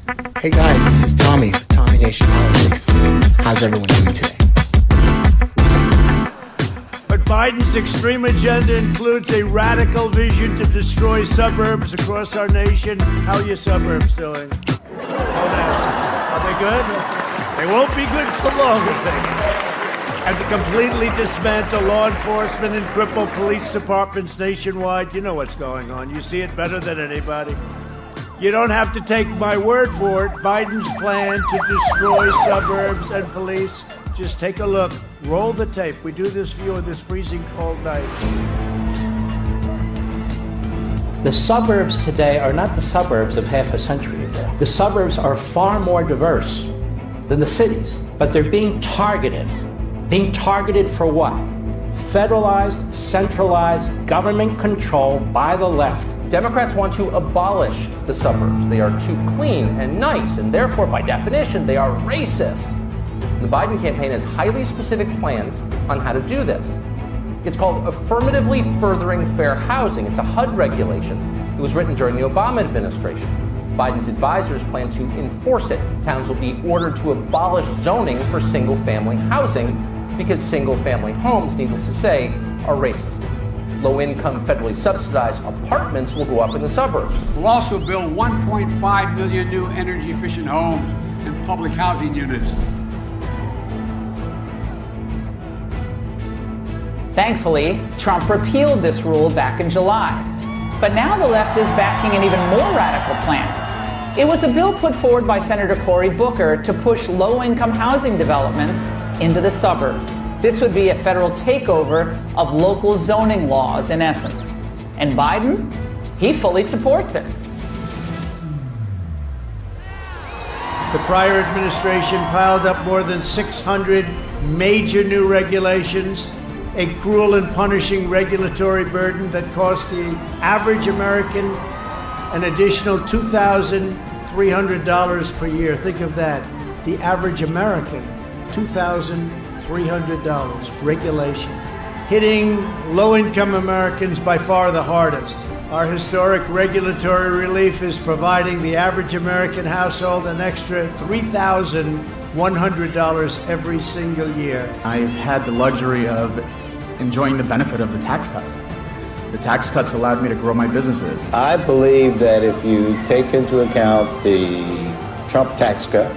Hey guys, this is Tommy for Tommy Nation Politics. How's everyone doing today? But Biden's extreme agenda includes a radical vision to destroy suburbs across our nation. How are your suburbs doing? Don't ask. Are they good? They won't be good for long, I think. And to completely dismantle law enforcement and cripple police departments nationwide. You know what's going on. You see it better than anybody. You don't have to take my word for it. Biden's plan to destroy suburbs and police. Just take a look. Roll the tape. We do this for you on this freezing cold night. The suburbs today are not the suburbs of half a century ago. The suburbs are far more diverse than the cities, but they're being targeted. Being targeted for what? Federalized, centralized government control by the left. Democrats want to abolish the suburbs. They are too clean and nice, and therefore, by definition, they are racist. The Biden campaign has highly specific plans on how to do this. It's called Affirmatively Furthering Fair Housing. It's a HUD regulation. It was written during the Obama administration. Biden's advisors plan to enforce it. Towns will be ordered to abolish zoning for single-family housing because single-family homes, needless to say, are racist. Low-income, federally subsidized apartments will go up in the suburbs. We'll also build 1.5 million new energy-efficient homes and public housing units. Thankfully, Trump repealed this rule back in July. But now the left is backing an even more radical plan. It was a bill put forward by Senator Cory Booker to push low-income housing developments into the suburbs. This would be a federal takeover of local zoning laws, in essence. And Biden, he fully supports it. The prior administration piled up more than 600 major new regulations, a cruel and punishing regulatory burden that cost the average American an additional $2,300 per year. Think of that. The average American, $2,300 regulation, hitting low-income Americans by far the hardest. Our historic regulatory relief is providing the average American household an extra $3,100 every single year. I've had the luxury of enjoying the benefit of the tax cuts. The tax cuts allowed me to grow my businesses. I believe that if you take into account the Trump tax cut,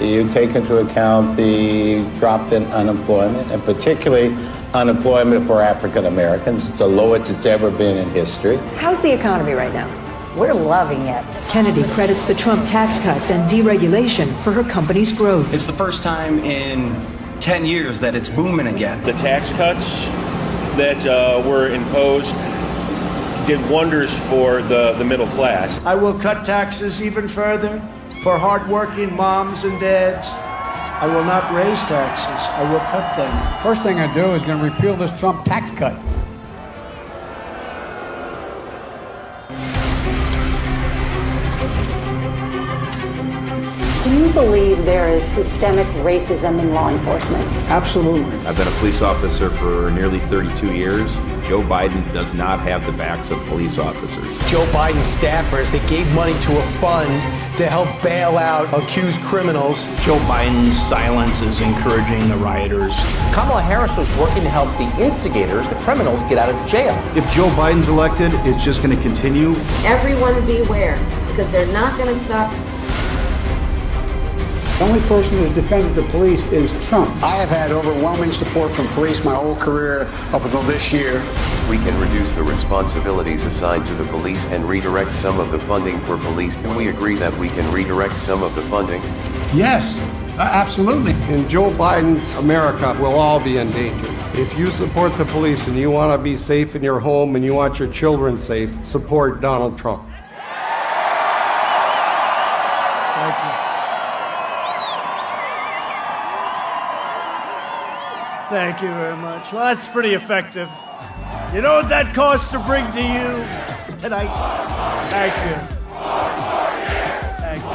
you take into account the drop in unemployment, and particularly unemployment for African Americans, the lowest it's ever been in history. How's the economy right now? We're loving it. Kennedy credits the Trump tax cuts and deregulation for her company's growth. It's the first time in 10 years that it's booming again. The tax cuts that were imposed did wonders for the middle class. I will cut taxes even further for hardworking moms and dads. I will not raise taxes. I will cut them. First thing I do is going to repeal this Trump tax cut. Do you believe there is systemic racism in law enforcement? Absolutely. I've been a police officer for nearly 32 years. Joe Biden does not have the backs of police officers. Joe Biden's staffers, they gave money to a fund to help bail out accused criminals. Joe Biden's silence is encouraging the rioters. Kamala Harris was working to help the instigators, the criminals, get out of jail. If Joe Biden's elected, it's just going to continue. Everyone beware, because they're not going to stop. The only person who has defended the police is Trump. I have had overwhelming support from police my whole career up until this year. We can reduce the responsibilities assigned to the police and redirect some of the funding for police. Can we agree that we can redirect some of the funding? Yes, absolutely. In Joe Biden's America, we'll all be in danger. If you support the police and you want to be safe in your home and you want your children safe, support Donald Trump. Thank you. Thank you very much. Well, that's pretty effective. You know what that costs to bring to you tonight? Thank you. Thank you.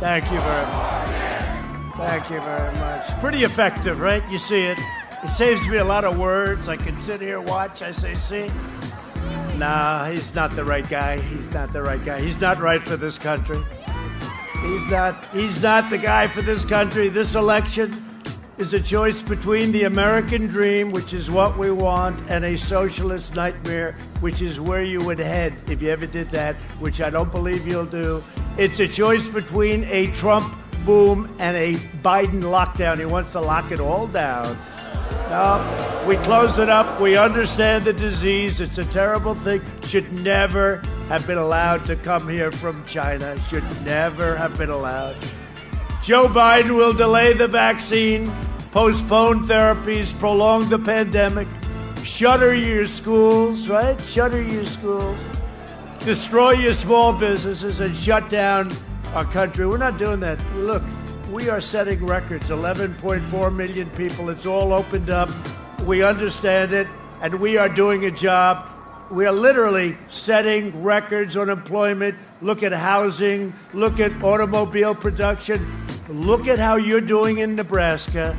Thank you very much. Thank you very much. Pretty effective, right? You see it. It saves me a lot of words. I can sit here, watch. I say, see? nah, he's not the right guy. He's not the right guy. He's not right for this country. He's not the guy for this country. This election is a choice between the American dream, which is what we want, and a socialist nightmare, which is where you would head if you ever did that, which I don't believe you'll do. It's a choice between a Trump boom and a Biden lockdown. He wants to lock it all down. No, we close it up. We understand the disease. It's a terrible thing. Should never have been allowed to come here from China. Should never have been allowed. Joe Biden will delay the vaccine, postpone therapies, prolong the pandemic, shutter your schools, right? Shutter your schools, destroy your small businesses, and shut down our country. We're not doing that. Look, we are setting records, 11.4 million people. It's all opened up. We understand it, and we are doing a job. We are literally setting records on employment. Look at housing. Look at automobile production. Look at how you're doing in Nebraska.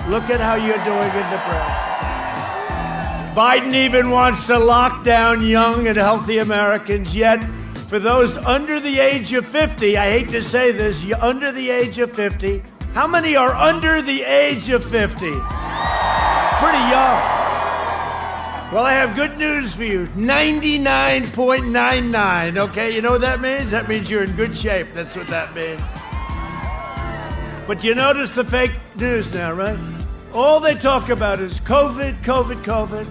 Look at how you're doing in Nebraska. Biden even wants to lock down young and healthy Americans, yet for those under the age of 50, I hate to say this, you're under the age of 50. How many are under the age of 50? Pretty young. Well, I have good news for you. 99.99, okay? You know what that means? That means you're in good shape. That's what that means. But you notice the fake news now, right? All they talk about is COVID, COVID, COVID.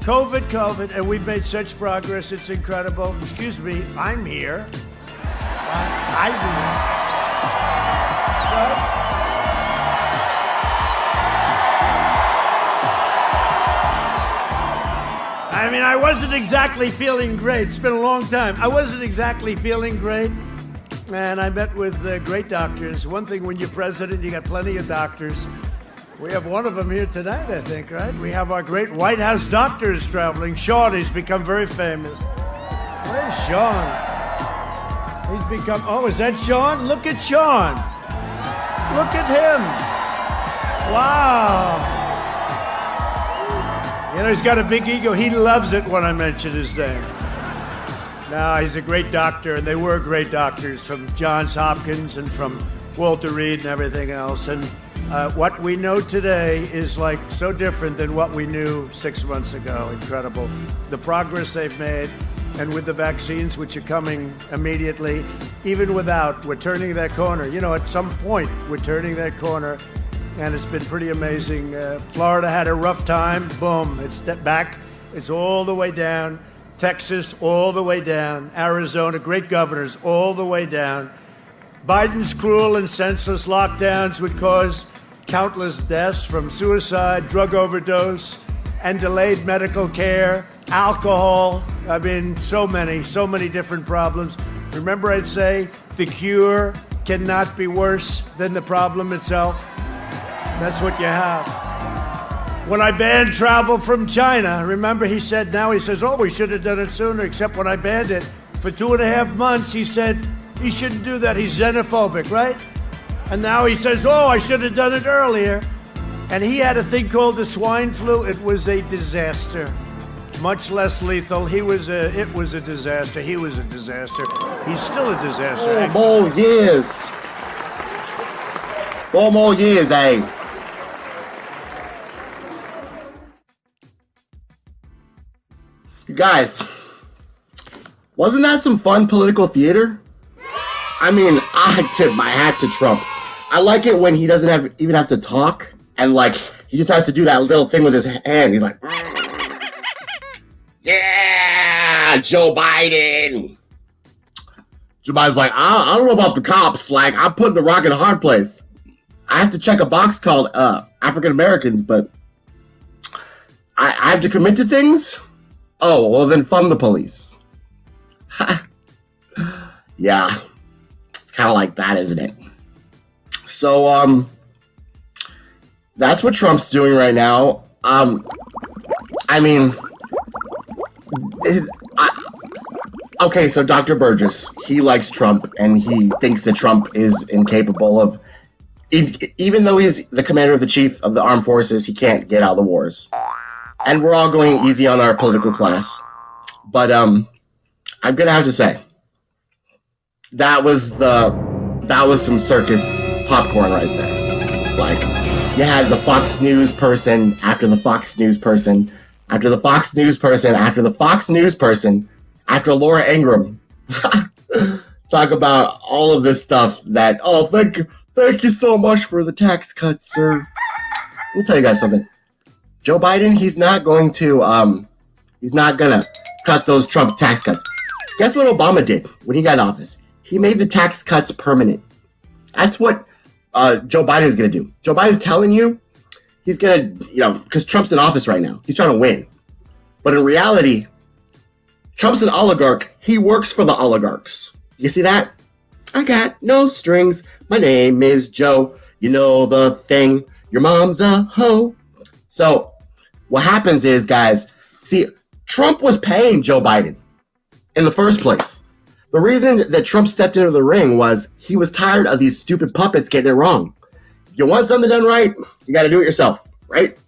COVID, COVID, and we've made such progress. It's incredible. Excuse me, I'm here. I'm here. What? I mean, I wasn't exactly feeling great. It's been a long time. I wasn't exactly feeling great. And I met with great doctors. One thing, when you're president, you got plenty of doctors. We have one of them here tonight, I think, right? We have our great White House doctors traveling. Sean, he's become very famous. Where's Sean? He's become, oh, is that Sean? Look at Sean. Look at him. Wow. You know, he's got a big ego. He loves it when I mention his name. No, he's a great doctor, and they were great doctors from Johns Hopkins and from Walter Reed and everything else. And what we know today is like so different than what we knew 6 months ago. Incredible. The progress they've made, and with the vaccines, which are coming immediately, even without, we're turning that corner. You know, at some point, we're turning that corner, and it's been pretty amazing. Florida had a rough time. Boom, it's back. It's all the way down. Texas, all the way down. Arizona, great governors, all the way down. Biden's cruel and senseless lockdowns would cause countless deaths from suicide, drug overdose, and delayed medical care, alcohol. I mean, so many different problems. Remember, I'd say the cure cannot be worse than the problem itself. That's what you have. When I banned travel from China, remember he said, oh, we should have done it sooner, except when I banned it for 2.5 months, he said, he shouldn't do that. He's xenophobic, right? And now he says, oh, I should have done it earlier. And he had a thing called the swine flu. It was a disaster. Much less lethal. It was a disaster. He was a disaster. He's still a disaster. 4 more years. 4 more years, eh? You guys, wasn't that some fun political theater? I mean, I tip my hat to Trump. I like it when he doesn't even have to talk, and like he just has to do that little thing with his hand. He's like, yeah, Joe Biden. Joe Biden's like, I don't know about the cops. Like, I'm putting the rock in a hard place. I have to check a box called African Americans, but I have to commit to things. Oh, well then fund the police. Yeah. It's kind of like that, isn't it? So, that's what Trump's doing right now. I mean, okay, so Dr. Burgess, he likes Trump, and he thinks that Trump is incapable of, even though he's the commander-in-chief of the armed forces, he can't get out of the wars. And we're all going easy on our political class. But I'm gonna have to say that was some circus popcorn right there. Like, you had the Fox News person after the Fox News person after the Fox News person after the Fox News person after Laura Ingraham talk about all of this stuff that, oh, thank you so much for the tax cuts, sir. Let me tell you guys something. Joe Biden, he's not gonna cut those Trump tax cuts. Guess what Obama did when he got in office? He made the tax cuts permanent. That's what Joe Biden is gonna do. Joe Biden's telling you he's gonna, because Trump's in office right now. He's trying to win. But in reality, Trump's an oligarch. He works for the oligarchs. You see that? I got no strings. My name is Joe. You know the thing. Your mom's a hoe. So what happens is, guys, see, Trump was paying Joe Biden in the first place. The reason that Trump stepped into the ring was he was tired of these stupid puppets getting it wrong. If you want something done right, you got to do it yourself, right?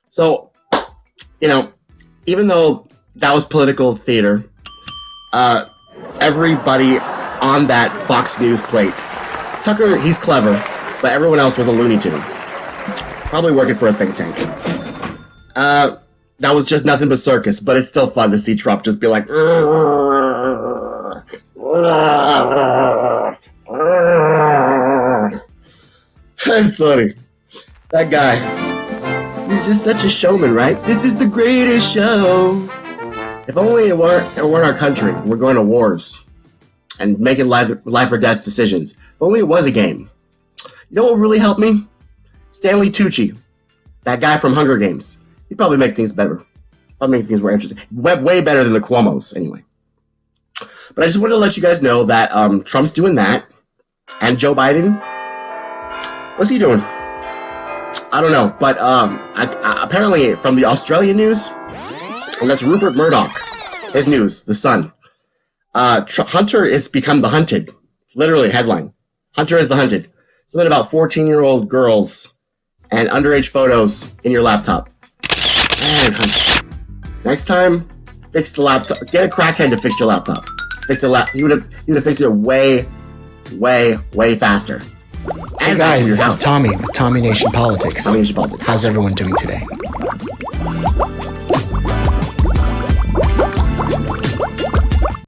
So, even though that was political theater, everybody on that Fox News plate, Tucker, he's clever, but everyone else was a Looney Tune. Probably working for a think tank. That was just nothing but circus, but it's still fun to see Trump just be like, it's funny. That guy, he's just such a showman, right? This is the greatest show. If only it weren't our country. We're going to wars and making life or death decisions. If only it was a game. You know what really helped me? Stanley Tucci, that guy from Hunger Games. He'd probably make things better. Probably make things more interesting. Way better than the Cuomos, anyway. But I just wanted to let you guys know that Trump's doing that. And Joe Biden, what's he doing? I don't know. But apparently from the Australian news, and that's Rupert Murdoch, his news, The Sun. Hunter is become the hunted. Literally, headline. Hunter is the hunted. Something about 14-year-old girls and underage photos in your laptop. Man, Hunter. Next time, fix the laptop. Get a crackhead to fix your laptop. Fix the laptop. You would have fixed it way faster. Hey guys, this is Tommy with Tommy Nation Politics. How's everyone doing today?